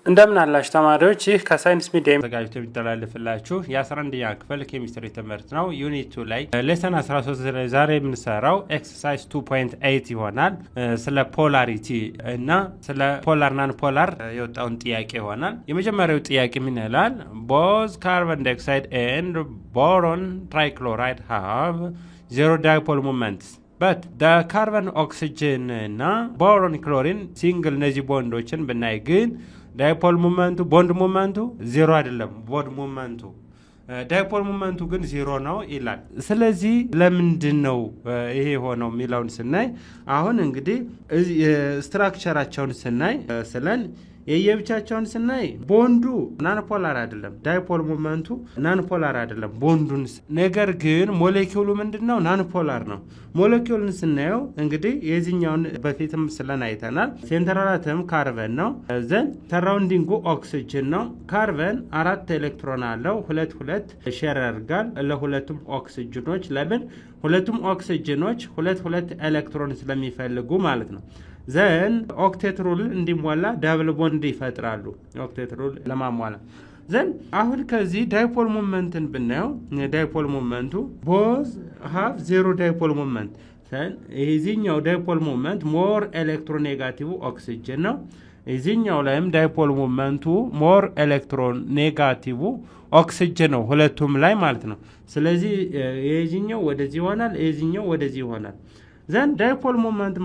እንደምን አላችሁ ተማሪዎች፣ ይህ ከሳይንስ ሚዲያ ተዘጋጅቶ የሚተላለፍላችሁ የ11ኛ ክፍል ኬሚስትሪ ትምህርት ነው። ዩኒት 2 ላይ ሌሰን 13 ላይ ዛሬ የምንሰራው ኤክሰርሳይዝ 2.8 ይሆናል። ስለ ፖላሪቲ እና ስለ ፖላር ናን ፖላር የወጣውን ጥያቄ ይሆናል። የመጀመሪያው ጥያቄ ምን ይላል? ቦዝ ካርቦን ዳይኦክሳይድ ኤንድ ቦሮን ትራይክሎራይድ ሃቭ ዜሮ ዳይፖል ሞመንትስ በት ደ ካርቦን ኦክሲጅን እና ቦሮን ክሎሪን ሲንግል እነዚህ ቦንዶችን ብናይ ግን ዳይፖል ሞመንቱ ቦንድ ሞመንቱ ዜሮ አይደለም። ቦንድ ሞመንቱ ዳይፖል ሞመንቱ ግን ዜሮ ነው ይላል። ስለዚህ ለምንድን ነው ይሄ ሆነው የሚለውን ስናይ አሁን እንግዲህ ስትራክቸራቸውን ስናይ ስለን የየብቻቸውን ስናይ ቦንዱ ናንፖላር አይደለም፣ ዳይፖል ሞመንቱ ናንፖላር አይደለም ቦንዱን። ነገር ግን ሞሌኪውሉ ምንድነው? ናንፖላር ነው። ሞሌኪውልን ስናየው እንግዲህ የዚህኛውን በፊትም ስለን አይተናል። ሴንትራል አተም ካርበን ነው። ዘን ሰራውንዲንጉ ኦክሲጅን ነው። ካርበን 4 ኤሌክትሮን አለው፣ ሁለት ሼር ያደርጋል ለሁለቱም ኦክሲጅኖች። ለምን? ሁለቱም ኦክሲጅኖች ሁለት ኤሌክትሮን ስለሚፈልጉ ማለት ነው። ዘን ኦክቴት ሩል እንዲሟላ ዳብል ቦንድ ይፈጥራሉ። ኦክቴት ሩል ለማሟላት ዘን አሁን ከዚህ ዳይፖል ሞመንትን ብናየው ዳይፖል ሞመንቱ ቦዝ ሃቭ ዜሮ ዳይፖል ሞመንት። የዚህኛው ዳይፖል ሞመንት ሞር ኤሌክትሮኔጋቲቭ ኦክሲጅን ነው። የዚህኛው ላይም ዳይፖል ሞመንቱ ሞር ኤሌክትሮኔጋቲቭ ኦክሲጅን ነው፣ ሁለቱም ላይ ማለት ነው። ስለዚህ የዚህኛው ወደዚህ ይሆናል፣ የዚህኛው ወደዚህ ይሆናል። ዘን ዳይፖል ሞመንት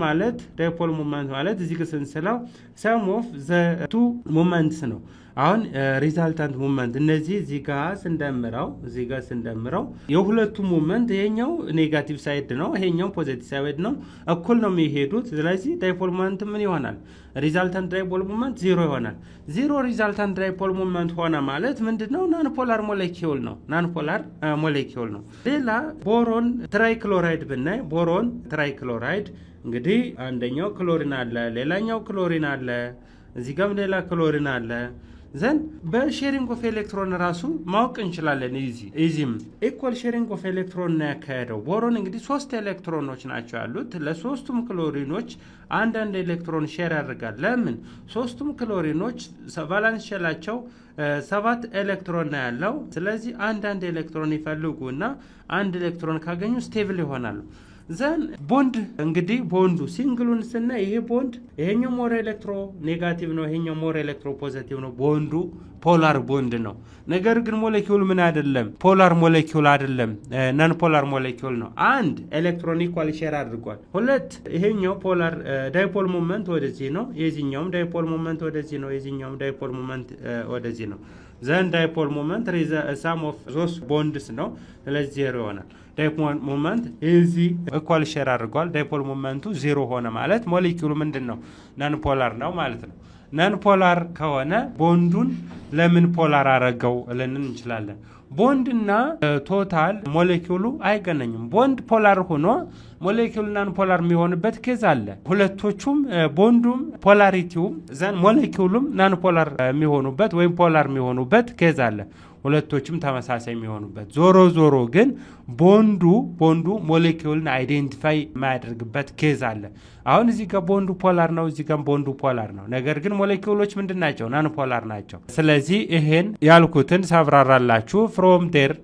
ማለት እዚህ ጋር ስንስለው ሰም ኦፍ ዘ ቱ ሞመንትስ ነው። አሁን ሪዛልታንት ሞመንት እነዚህ እዚህ ጋር ስንደምረው የሁለቱ ሞመንት ይሄኛው ኔጋቲቭ ሳይድ ነው፣ ይሄኛው ፖዚቲቭ ሳይድ ነው፣ እኩል ነው የሚሄዱት። ስለዚህ ዳይፖል ሞመንት ምን ይሆናል? ሪዛልታንት ዳይፖል ሞመንት ዜሮ ይሆናል። ዜሮ ሪዛልታንት ዳይፖል ሞመንት ሆነ ማለት ምንድነው? ናንፖላር ሞሌኪውል ነው። ሌላ ቦሮን ትራይክሎራይድ ብናይ ቦሮን ትራይክሎራይድ እንግዲህ አንደኛው ክሎሪን አለ፣ ሌላኛው ክሎሪን አለ፣ እዚህ ጋርም ሌላ ክሎሪን አለ። ዘን በሼሪንግ ኦፍ ኤሌክትሮን ራሱ ማወቅ እንችላለን። ኢዚም ኢኳል ሼሪንግ ኦፍ ኤሌክትሮን ነው ያካሄደው። ቦሮን እንግዲህ 3 ኤሌክትሮኖች ናቸው ያሉት። ለሶስቱም ክሎሪኖች አንዳንድ ኤሌክትሮን ሼር ያደርጋል። ለምን? ሶስቱም ክሎሪኖች ቫላንስ ሼላቸው 7 ኤሌክትሮን ነው ያለው። ስለዚህ አንዳንድ ኤሌክትሮን ይፈልጉና አንድ ኤሌክትሮን ካገኙ ስቴብል ይሆናሉ። ዘን ቦንድ እንግዲህ ቦንዱ ሲንግሉን ስናይ ይሄ ቦንድ ይሄኛው ሞር ኤሌክትሮ ኔጋቲቭ ነው፣ ይሄኛው ሞር ኤሌክትሮ ፖዚቲቭ ነው። ቦንዱ ፖላር ቦንድ ነው። ነገር ግን ሞሌኪውል ምን አይደለም? ፖላር ሞሌኪውል አይደለም፣ ናን ፖላር ሞሌኪውል ነው። አንድ ኤሌክትሮን ኢኳል ሼር አድርጓል። ሁለት ይሄኛው ፖላር ዳይፖል ሞመንት ወደዚህ ነው፣ የዚህኛውም ዳይፖል ሞመንት ወደዚህ ነው፣ የዚህኛውም ዳይፖል ሞመንት ወደዚህ ነው። ዘን ዳይፖል ሞመንት ሳም ኦፍ ዞስ ቦንድስ ነው። ስለዚህ ዜሮ ይሆናል። ዳይፖል ሞመንት እዚህ ኢኳል ሼር አድርጓል። ዳይፖል ሞመንቱ ዜሮ ሆነ ማለት ሞሌኪውሉ ምንድነው? ናን ፖላር ነው ማለት ነው። ናን ፖላር ከሆነ ቦንዱን ለምን ፖላር አረገው ልንን እንችላለን። ቦንድና ቶታል ሞሌኪውሉ አይገናኝም። ቦንድ ፖላር ሆኖ ሞሌኪውል ናን ፖላር የሚሆንበት ኬዝ አለ። ሁለቶቹም ቦንዱም ፖላሪቲውም ዘን ሞሌኪውሉም ናን ፖላር የሚሆኑበት ወይም ፖላር የሚሆኑበት ኬዝ አለ። ሁለቶችም ተመሳሳይ የሚሆኑበት። ዞሮ ግን ቦንዱ ሞሌኪውልን አይዴንቲፋይ የማያደርግበት ኬዝ አለ። አሁን እዚህ ጋር ቦንዱ ፖላር ነው፣ እዚህ ጋር ቦንዱ ፖላር ነው። ነገር ግን ሞሌኪውሎች ምንድን ናቸው? ናን ፖላር ናቸው። ስለዚህ ይሄን ያልኩትን ሳብራራላችሁ ፍሮም ዴር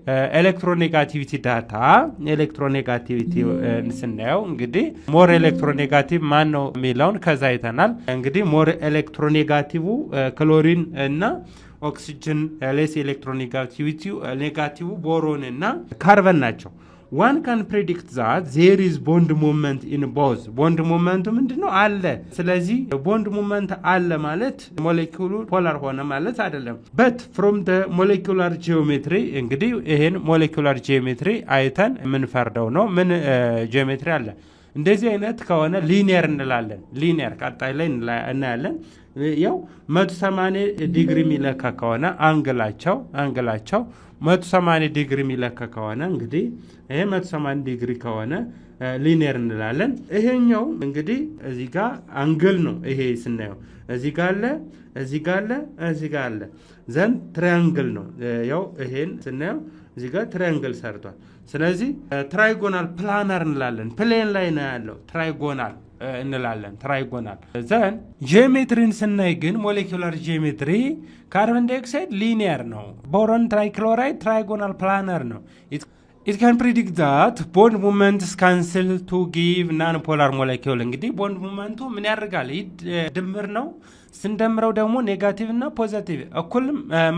ኤሌክትሮኔጋቲቪቲ ዳታ ኤሌክትሮኔጋቲቪቲ ስናየው እንግዲህ ሞር ኤሌክትሮኔጋቲቭ ማን ነው የሚለውን ከዛ አይተናል። እንግዲህ ሞር ኤሌክትሮኔጋቲቭ ክሎሪን እና ኦክሲጅን ሌስ ኤሌክትሮኔጋቲቪቲ ኔጋቲቭ ቦሮን እና ካርበን ናቸው። ዋን ካን ፕሬዲክት ዛት ዜር ኢዝ ቦንድ ሞመንት ኢን ቦዝ። ቦንድ ሞመንቱ ምንድነው? አለ። ስለዚህ ቦንድ ሞመንት አለ ማለት ሞሌኪውሉ ፖላር ሆነ ማለት አይደለም። በት ፍሮም ደ ሞሌኪውላር ጂኦሜትሪ እንግዲህ ይሄን ሞሌኪውላር ጂኦሜትሪ አይተን የምንፈርደው ነው። ምን ጂኦሜትሪ አለ? እንደዚህ አይነት ከሆነ ሊኒየር እንላለን። ሊኒየር ቀጣይ ላይ እናያለን። ያው 180 ዲግሪ የሚለካ ከሆነ አንግላቸው 180 ዲግሪ የሚለካ ከሆነ እንግዲህ ይሄ 180 ዲግሪ ከሆነ ሊኒየር እንላለን። ይሄኛው እንግዲህ እዚህ ጋር አንግል ነው። ይሄ ስናየው እዚህ ጋር አለ ዘንድ ትራያንግል ነው። ያው ይሄን ስናየው እዚህ ጋር ትራያንግል ሰርቷል። ስለዚህ ትራይጎናል ፕላነር እንላለን። ፕሌን ላይ ነው ያለው ትራይጎናል እንላለን ትራይጎናል። ዘን ጂኦሜትሪን ስናይ ግን ሞሌኩላር ጂኦሜትሪ ካርቦን ዳይኦክሳይድ ሊኒየር ነው። ቦሮን ትራይክሎራይድ ትራይጎናል ፕላነር ነው። It can predict that bond moments cancel to give non-polar molecule እንግዲህ ቦንድ ሞመንቱ ምን ያደርጋል? ድምር ነው። ስንደምረው ደግሞ ኔጋቲቭ እና ፖዚቲቭ እኩል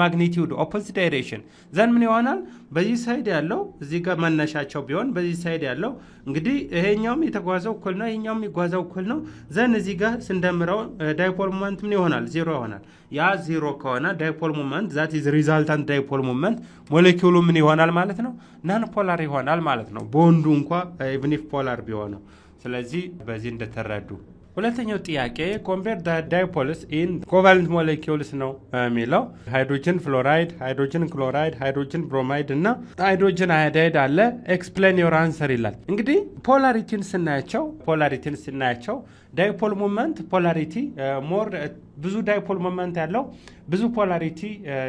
ማግኒቲዩድ ኦፖዚት ዳይሬክሽን ዘን ምን ይሆናል? በዚህ ሳይድ ያለው እዚህ ጋር መነሻቸው ቢሆን በዚህ ሳይድ ያለው እንግዲህ ይሄኛውም የተጓዘው እኩል ነው፣ ይሄኛውም የሚጓዘው እኩል ነው። ዘን እዚህ ጋር ስንደምረው ዳይፖል ሞመንት ምን ይሆናል? ዜሮ ይሆናል። ያ ዜሮ ከሆነ ዳይፖል ሞመንት ዛት ኢዝ ሪዛልታንት ዳይፖል ሞመንት ሞሌኪውሉ ምን ይሆናል ማለት ነው? ናን ፖላር ይሆናል ማለት ነው። ቦንዱ እንኳ ኢቭን ኢፍ ፖላር ቢሆነው። ስለዚህ በዚህ እንደተረዱ ሁለተኛው ጥያቄ ኮምፔር ዳይፖልስ ኢን ኮቫለንት ሞሌኪውልስ ነው የሚለው። ሃይድሮጅን ፍሎራይድ፣ ሃይድሮጅን ክሎራይድ፣ ሃይድሮጅን ብሮማይድ እና ሃይድሮጅን አዮዳይድ አለ። ኤክስፕሌን ዮር አንሰር ይላል። እንግዲህ ፖላሪቲን ስናያቸው ዳይፖል ሞመንት ፖላሪቲ ሞር ብዙ ዳይፖል ሞመንት ያለው ብዙ ፖላሪቲ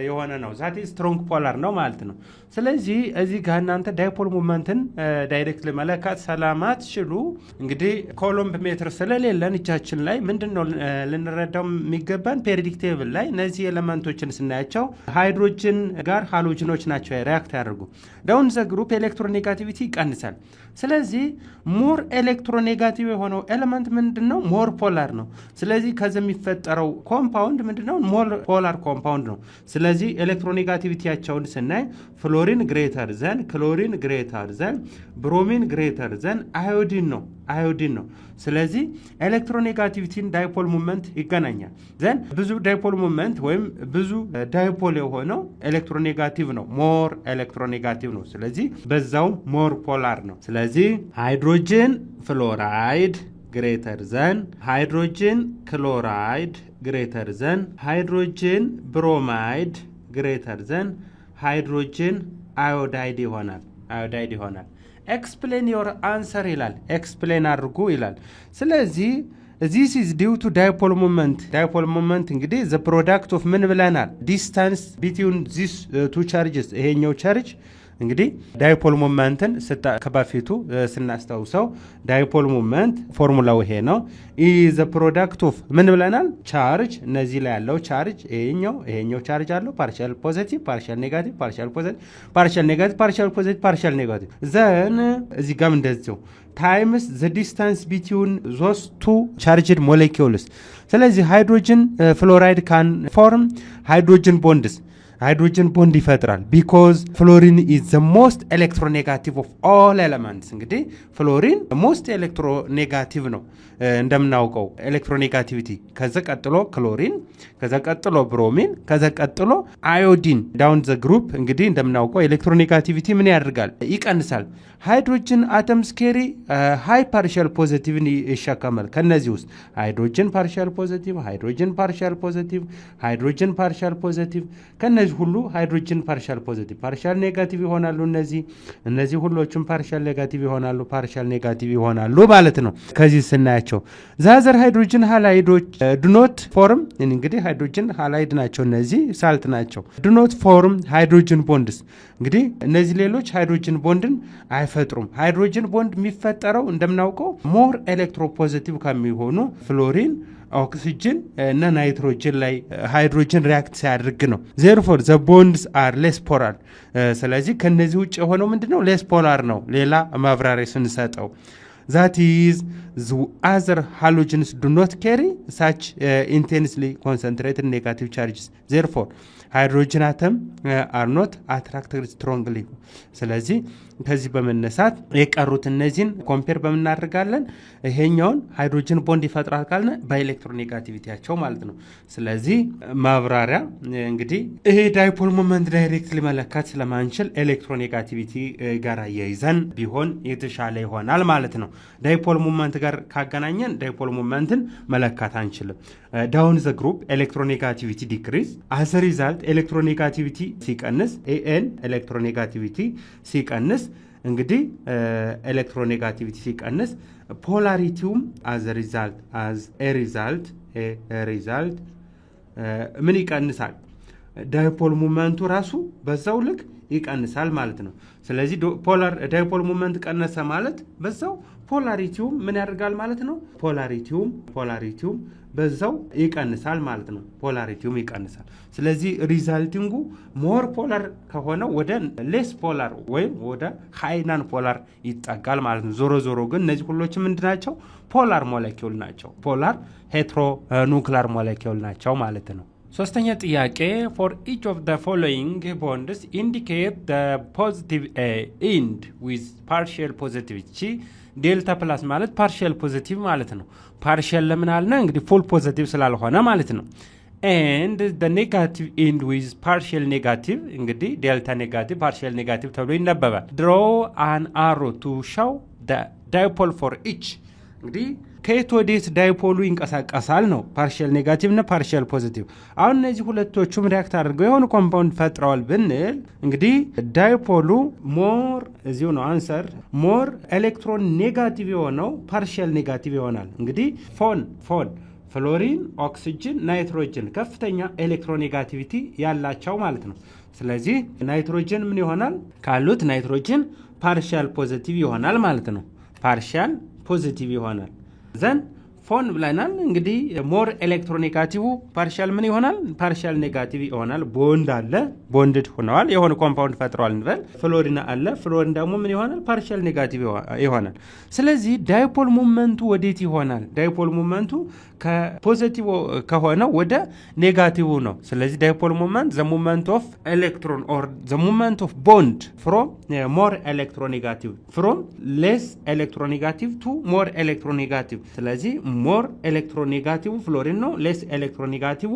የሆነ ነው። ዛት ስትሮንግ ፖላር ነው ማለት ነው። ስለዚህ እዚህ ጋር እናንተ ዳይፖል ሞመንትን ዳይሬክትሊ መለካት ሰላማት ችሉ። እንግዲህ ኮሎምብ ሜትር ስለሌለን እጃችን ላይ ምንድነው ልንረዳው የሚገባን? ፔሪዮዲክ ቴብል ላይ እነዚህ ኤሌመንቶችን ስናያቸው ሃይድሮጅን ጋር ሃሎጅኖች ናቸው ሪያክት ያደርጉ። ዳውን ዘ ግሩፕ ኤሌክትሮኔጋቲቪቲ ይቀንሳል። ስለዚህ ሞር ኤሌክትሮኔጋቲቭ የሆነው ኤሌመንት ምንድነው? ሞር ፖላር ነው። ስለዚህ ከዚህ የሚፈጠረው ኮምፓውንድ ምንድነው? ሞር ፖላር ኮምፓውንድ ነው። ስለዚህ ኤሌክትሮኔጋቲቪቲያቸውን ስናይ ፍሎሪን ግሬተር ዘን ክሎሪን ግሬተር ዘን ብሮሚን ግሬተር ዘን አዮዲን ነው። ስለዚህ ኤሌክትሮኔጋቲቪቲን ዳይፖል ሙቭመንት ይገናኛል። ዘን ብዙ ዳይፖል ሙቭመንት ወይም ብዙ ዳይፖል የሆነው ኤሌክትሮኔጋቲቭ ነው፣ ሞር ኤሌክትሮኔጋቲቭ ነው። ስለዚህ በዛውም ሞር ፖላር ነው። ስለዚህ ሃይድሮጅን ፍሎራይድ ግሬተር ዘን ሃይድሮጅን ክሎራይድ ግሬተር ዘን ሃይድሮጅን ብሮማይድ ግሬተር ዘን ሃይድሮጅን አዮዳይድ ይሆናል። ኤክስፕሌን ዮር አንሰር ይላል። ኤክስፕሌን አድርጉ ይላል። ስለዚህ this is due to dipole moment እንግዲህ the product of ምን ብለናል? distance between these two charges ይሄኛው ቻርጅ እንግዲህ ዳይፖል ሞመንትን ከበፊቱ ስናስታውሰው ዳይፖል ሞመንት ፎርሙላው ይሄ ነው። ኢዝ ፕሮዳክት ኦፍ ምን ብለናል? ቻርጅ እነዚህ ላይ ያለው ቻርጅ ይሄኛው ቻርጅ አለው ፓርሻል ፖዚቲቭ፣ ፓርሻል ኔጋቲቭ፣ ፓርሻል ፖዚቲቭ፣ ፓርሻል ኔጋቲቭ፣ ፓርሻል ፖዚቲቭ፣ ፓርሻል ኔጋቲቭ ዘን እዚህ ጋር እንደዚሁ ታይምስ ዘ ዲስታንስ ቢትዊን ዞስ ቱ ቻርጅድ ሞሌኪውልስ። ስለዚህ ሃይድሮጅን ፍሎራይድ ካን ፎርም ሃይድሮጅን ቦንድስ ሃይድሮጅን ቦንድ ይፈጥራል። ቢኮዝ ፍሎሪን ኢዝ ዘ ሞስት ኤሌክትሮኔጋቲቭ ኦፍ ኦል ኤሌመንትስ። እንግዲህ ፍሎሪን ሞስት ኤሌክትሮኔጋቲቭ ነው እንደምናውቀው ኤሌክትሮኔጋቲቪቲ። ከዛ ቀጥሎ ክሎሪን፣ ከዛ ቀጥሎ ብሮሚን፣ ከዛ ቀጥሎ አዮዲን ዳውን ዘ ግሩፕ። እንግዲህ እንደምናውቀው ኤሌክትሮኔጋቲቪቲ ምን ያደርጋል? ይቀንሳል። ሃይድሮጅን አተምስ ኬሪ ሃይ ፓርሻል ፖዚቲቭን ይሸከማል። ከነዚህ ውስጥ ሃይድሮጅን ፓርሻል ፖዚቲቭ፣ ሃይድሮጅን ፓርሻል ፖዚቲቭ፣ ሃይድሮጅን ፓርሻል ፖዚቲቭ ከነዚህ ሁሉ ሃይድሮጅን ፓርሻል ፖዚቲቭ ፓርሻል ኔጋቲቭ ይሆናሉ። እነዚህ ሁሎችም ፓርሻል ኔጋቲቭ ይሆናሉ፣ ፓርሻል ኔጋቲቭ ይሆናሉ ማለት ነው። ከዚህ ስናያቸው ዛዘር ሃይድሮጅን ሃላይዶች ዱኖት ፎርም እንግዲህ ሃይድሮጅን ሃላይድ ናቸው፣ እነዚህ ሳልት ናቸው። ዱኖት ፎርም ሃይድሮጅን ቦንድስ እንግዲህ እነዚህ ሌሎች ሃይድሮጅን ቦንድን አይፈጥሩም። ሃይድሮጅን ቦንድ የሚፈጠረው እንደምናውቀው ሞር ኤሌክትሮፖዚቲቭ ከሚሆኑ ፍሎሪን፣ ኦክሲጅን እና ናይትሮጅን ላይ ሃይድሮጅን ሪያክት ሲያደርግ ነው። ዜርፎር ዘ ቦንድስ አር ሌስ ፖላር። ስለዚህ ከነዚህ ውጭ የሆነው ምንድነው? ሌስ ፖላር ነው። ሌላ ማብራሪያ ስንሰጠው that is the other halogens do not carry such intensely concentrated negative charges. Therefore hydrogen atom are not attracted strongly. ስለዚህ ከዚህ በመነሳት የቀሩት እነዚህን ኮምፔር በመናደርጋለን ይሄኛውን ሃይድሮጅን ቦንድ ይፈጥራል ካልን በኤሌክትሮኔጋቲቪቲያቸው ማለት ነው። ስለዚህ ማብራሪያ እንግዲህ ይሄ ዳይፖል ሞመንት ዳይሬክትሊ መለካት ስለማንችል ኤሌክትሮኔጋቲቪቲ ጋር አያይዘን ቢሆን የተሻለ ይሆናል ማለት ነው። ዳይፖል ሞመንት ጋር ካገናኘን ዳይፖል ሞመንትን መለካት አንችልም። ዳውን ዘ ግሩፕ ኤሌክትሮኔጋቲቪቲ ዲክሪዝ አዝ ሪዛልት ኤሌክትሮኔጋቲቪቲ ሲቀንስ ኤን ኤሌክትሮኔጋቲቪቲ ሲቀንስ እንግዲህ ኤሌክትሮኔጋቲቪቲ ሲቀንስ ፖላሪቲውም አዝ ሪዛልት ምን ይቀንሳል? ዳይፖል ሞመንቱ ራሱ በዛው ልክ ይቀንሳል ማለት ነው። ስለዚህ ፖላር ዳይፖል ሞመንት ቀነሰ ማለት በዛው ፖላሪቲውም ምን ያደርጋል ማለት ነው? ፖላሪቲውም በዛው ይቀንሳል ማለት ነው። ፖላሪቲውም ይቀንሳል። ስለዚህ ሪዛልቲንጉ ሞር ፖላር ከሆነ ወደ ሌስ ፖላር ወይም ወደ ሃይናን ፖላር ይጠጋል ማለት ነው። ዞሮ ግን እነዚህ ሁሎች ምንድናቸው? ፖላር ሞለኪውል ናቸው። ፖላር ሄትሮ ኑክሊር ሞለኪውል ናቸው ማለት ነው። ሶስተኛ ጥያቄ for each of the following bonds indicate the positive end with partial positivity ዴልታ ፕላስ ማለት ፓርሻል ፖዚቲቭ ማለት ነው። ፓርሻል ለምን አልነ? እንግዲህ ፉል ፖዚቲቭ ስላልሆነ ማለት ነው። and the negative end with partial negative እንግዲህ ዴልታ ኔጋቲቭ ፓርሻል ኔጋቲቭ ተብሎ ይነበባል። draw an arrow to show the dipole for each እንግዲህ ከየት ወዴት ዳይፖሉ ይንቀሳቀሳል ነው። ፓርሻል ኔጋቲቭ እና ፓርሻል ፖዚቲቭ። አሁን እነዚህ ሁለቶቹም ሪያክት አድርገው የሆነ ኮምፓውንድ ፈጥረዋል ብንል እንግዲህ ዳይፖሉ ሞር እዚሁ ነው አንሰር ሞር ኤሌክትሮን ኔጋቲቭ የሆነው ፓርሻል ኔጋቲቭ ይሆናል። እንግዲህ ፎን ፍሎሪን፣ ኦክሲጅን፣ ናይትሮጅን ከፍተኛ ኤሌክትሮኔጋቲቪቲ ያላቸው ማለት ነው። ስለዚህ ናይትሮጅን ምን ይሆናል ካሉት ናይትሮጅን ፓርሻል ፖዚቲቭ ይሆናል ማለት ነው። ፓርሻል ፖዚቲቭ ይሆናል። ዘን ፎን ብለናል እንግዲህ ሞር ኤሌክትሮኔጋቲቭ ፓርሻል ምን ይሆናል? ፓርሻል ኔጋቲቭ ይሆናል። ቦንድ አለ ቦንድድ ሆነዋል የሆነ ኮምፓውንድ ፈጥሯል እንበል። ፍሎሪን አለ ፍሎሪን ደግሞ ምን ይሆናል? ፓርሻል ኔጋቲቭ ይሆናል። ስለዚህ ዳይፖል ሞመንቱ ወዴት ይሆናል? ዳይፖል ሞመንቱ ከፖዚቲቭ ከሆነ ወደ ኔጋቲቭ ነው። ስለዚህ ዳይፖል ሞመንት ዘ ሞመንት ኦፍ ኤሌክትሮን ኦር ዘ ሞመንት ኦፍ ቦንድ ፍሮም ሞር ኤሌክትሮኔጋቲቭ ፍሮም ሌስ ኤሌክትሮኔጋቲቭ ቱ ሞር ኤሌክትሮኔጋቲቭ። ስለዚህ ሞር ኤሌክትሮኔጋቲቭ ፍሎሪን ነው፣ ሌስ ኤሌክትሮኔጋቲቭ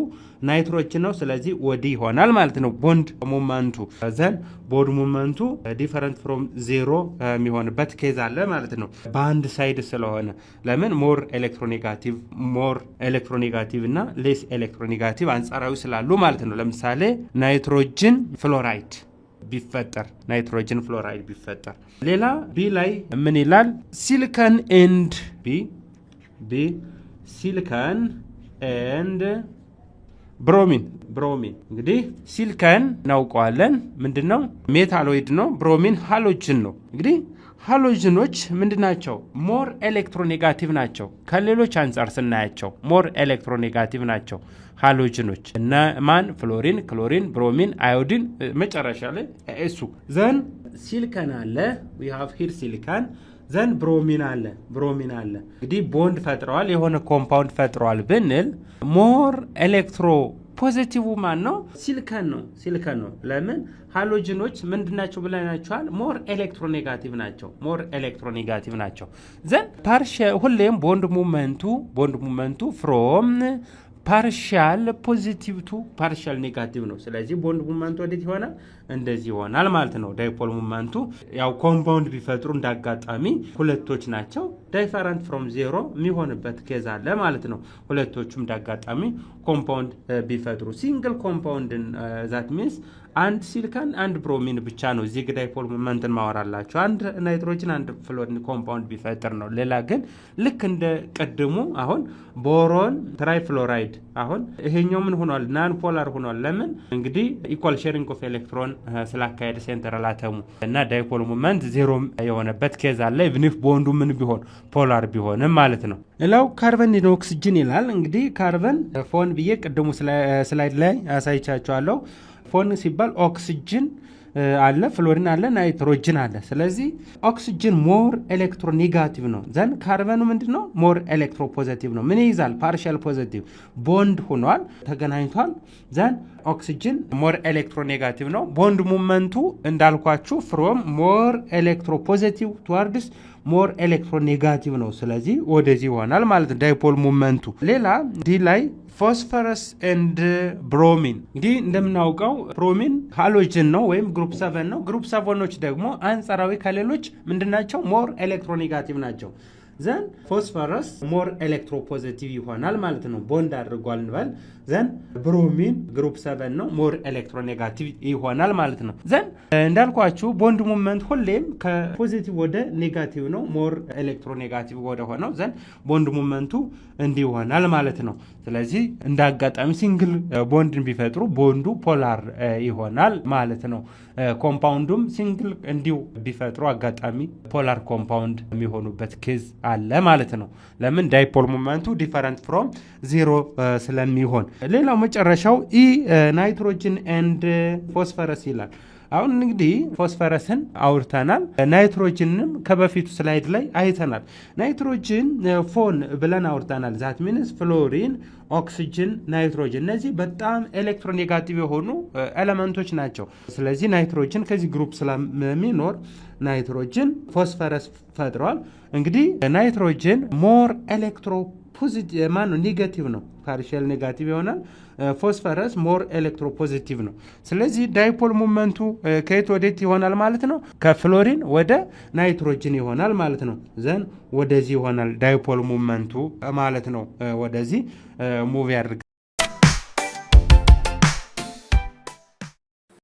ናይትሮጅን ነው። ስለዚህ ወዲህ ይሆናል ማለት ነው ቦንድ ሞመንቱ። ዘን ቦንድ ሞመንቱ ዲፈረንት ፍሮም ዜሮ የሚሆንበት ኬዝ አለ ማለት ነው በአንድ ሳይድ ስለሆነ። ለምን? ሞር ኤሌክትሮኔጋቲቭ እና ሌስ ኤሌክትሮኔጋቲቭ አንጻራዊ ስላሉ ማለት ነው። ለምሳሌ ናይትሮጅን ፍሎራይድ ቢፈጠር ሌላ ቢ ላይ ምን ይላል? ሲሊከን ኤንድ ሲሊከን ኤንድ ብሮሚን እንግዲህ ሲሊከን እናውቀዋለን ምንድነው? ሜታሎይድ ነው። ብሮሚን ሃሎጅን ነው። እንግዲህ ሃሎጅኖች ምንድናቸው? ሞር ኤሌክትሮኔጋቲቭ ናቸው። ከሌሎች አንጻር ስናያቸው ሞር ኤሌክትሮኔጋቲቭ ናቸው ሃሎጅኖች እና ማን? ፍሎሪን፣ ክሎሪን፣ ብሮሚን፣ አዮዲን መጨረሻ ላይ እሱ። ዘን ሲሊከን አለ we have here ሲሊከን ዘን ብሮሚን አለ እንግዲህ ቦንድ ፈጥረዋል የሆነ ኮምፓውንድ ፈጥረዋል ብንል ሞር ኤሌክትሮ ፖዚቲቭ ማን ነው? ሲሊከን ነው። ለምን? ሃሎጅኖች ምንድናቸው ብለናቸዋል? ሞር ኤሌክትሮኔጋቲቭ ናቸው። ዘን ፓርሻል ሁሌም ቦንድ ሙቭመንቱ ፍሮም ፓርሻል ፖዚቲቭ ቱ ፓርሻል ኔጋቲቭ ነው። ስለዚህ ቦንድ ሙቭመንቱ ወዴት ይሆናል? እንደዚህ ይሆናል ማለት ነው። ዳይፖል ሙቭመንቱ ያው ኮምፓውንድ ቢፈጥሩ እንዳጋጣሚ ሁለቶች ናቸው ዲፈረንት ፍሮም ዜሮ የሚሆንበት ኬዝ አለ ማለት ነው። ሁለቶቹም እንዳጋጣሚ ኮምፓውንድ ቢፈጥሩ ሲንግል ኮምፓውንድን ዛት ሚንስ አንድ ሲሊከን አንድ ብሮሚን ብቻ ነው እዚህ ዳይፖል ሙቭመንትን ማወራላችሁ። አንድ ናይትሮጅን አንድ ፍሎሪን ኮምፓውንድ ቢፈጥር ነው። ሌላ ግን ልክ እንደ ቀድሙ አሁን ቦሮን ትራይፍሎራይድ አሁን ይሄኛው ምን ሆኗል? ናን ፖላር ሆኗል። ለምን? እንግዲህ ኢኳል ሼሪንግ ኦፍ ኤሌክትሮን ስላካሄደ ሴንትራል አተሙ እና ዳይፖል ሙቭመንት ዜሮ የሆነበት ኬዝ አለ ኢቭን ኢፍ ቦንዱ ምን ቢሆን ፖላር ቢሆንም ማለት ነው። ሌላው ካርበን እና ኦክሲጅን ይላል። እንግዲህ ካርበን ፎን ብዬ ቀድሙ ስላይድ ላይ አሳይቻችኋለሁ። ፎን ሲባል ኦክሲጅን አለ ፍሎሪን አለ ናይትሮጅን አለ። ስለዚህ ኦክሲጅን ሞር ኤሌክትሮኔጋቲቭ ነው። ዘን ካርበኑ ምንድነው? ሞር ኤሌክትሮፖዚቲቭ ነው። ምን ይይዛል? ፓርሻል ፖዚቲቭ ቦንድ ሆኗል ተገናኝቷል። ዘን ኦክሲጅን ሞር ኤሌክትሮኔጋቲቭ ነው። ቦንድ ሙቭመንቱ እንዳልኳችሁ ፍሮም ሞር ኤሌክትሮፖዚቲቭ ቱዋርድስ ሞር ኤሌክትሮኔጋቲቭ ነው። ስለዚህ ወደዚህ ይሆናል ማለት ነው ዳይፖል ሙቭመንቱ። ሌላ ዲ ላይ ፎስፈረስ ኤንድ ብሮሚን እንግዲህ እንደምናውቀው ብሮሚን ሃሎጅን ነው ወይም ግሩፕ 7 ነው። ግሩፕ 7ኖች ደግሞ አንጻራዊ ከሌሎች ምንድናቸው? ሞር ኤሌክትሮኔጋቲቭ ናቸው። ዘን ፎስፈረስ ሞር ኤሌክትሮፖዚቲቭ ይሆናል ማለት ነው። ቦንድ አድርጓል እንበል። ዘን ብሮሚን ግሩፕ 7 ነው፣ ሞር ኤሌክትሮኔጋቲቭ ይሆናል ማለት ነው። ዘን እንዳልኳችሁ ቦንድ ሙቭመንት ሁሌም ከፖዚቲቭ ወደ ኔጋቲቭ ነው፣ ሞር ኤሌክትሮኔጋቲቭ ወደ ሆነው ዘን ቦንድ ሙቭመንቱ እንዲህ ይሆናል ማለት ነው። ስለዚህ እንደ አጋጣሚ ሲንግል ቦንድን ቢፈጥሩ ቦንዱ ፖላር ይሆናል ማለት ነው። ኮምፓውንዱም ሲንግል እንዲሁ ቢፈጥሩ አጋጣሚ ፖላር ኮምፓውንድ የሚሆኑበት ኬዝ አለ ማለት ነው። ለምን ዳይፖል ሙቭመንቱ ዲፈረንት ፍሮም ዜሮ ስለሚሆን። ሌላው መጨረሻው ናይትሮጅን ኤንድ ፎስፈረስ ይላል። አሁን እንግዲህ ፎስፈረስን አውርተናል፣ ናይትሮጅንም ከበፊቱ ስላይድ ላይ አይተናል። ናይትሮጅን ፎን ብለን አውርተናል። ዛት ሚንስ ፍሎሪን፣ ኦክሲጅን፣ ናይትሮጅን እነዚህ በጣም ኤሌክትሮኔጋቲቭ የሆኑ ኤሌመንቶች ናቸው። ስለዚህ ናይትሮጅን ከዚህ ግሩፕ ስለሚኖር ናይትሮጅን ፎስፈረስ ፈጥሯል። እንግዲህ ናይትሮጅን ሞር ኤሌክትሮ ፖዚቲቭ ማን ነው ኔጋቲቭ ነው፣ ፓርሻል ኔጋቲቭ ይሆናል። ፎስፈረስ ሞር ኤሌክትሮፖዚቲቭ ነው። ስለዚህ ዳይፖል ሙቭመንቱ ከየት ወዴት ይሆናል ማለት ነው? ከፍሎሪን ወደ ናይትሮጅን ይሆናል ማለት ነው። ዘን ወደዚህ ይሆናል ዳይፖል ሙቭመንቱ ማለት ነው። ወደዚህ ሙቭ ያድርጋል።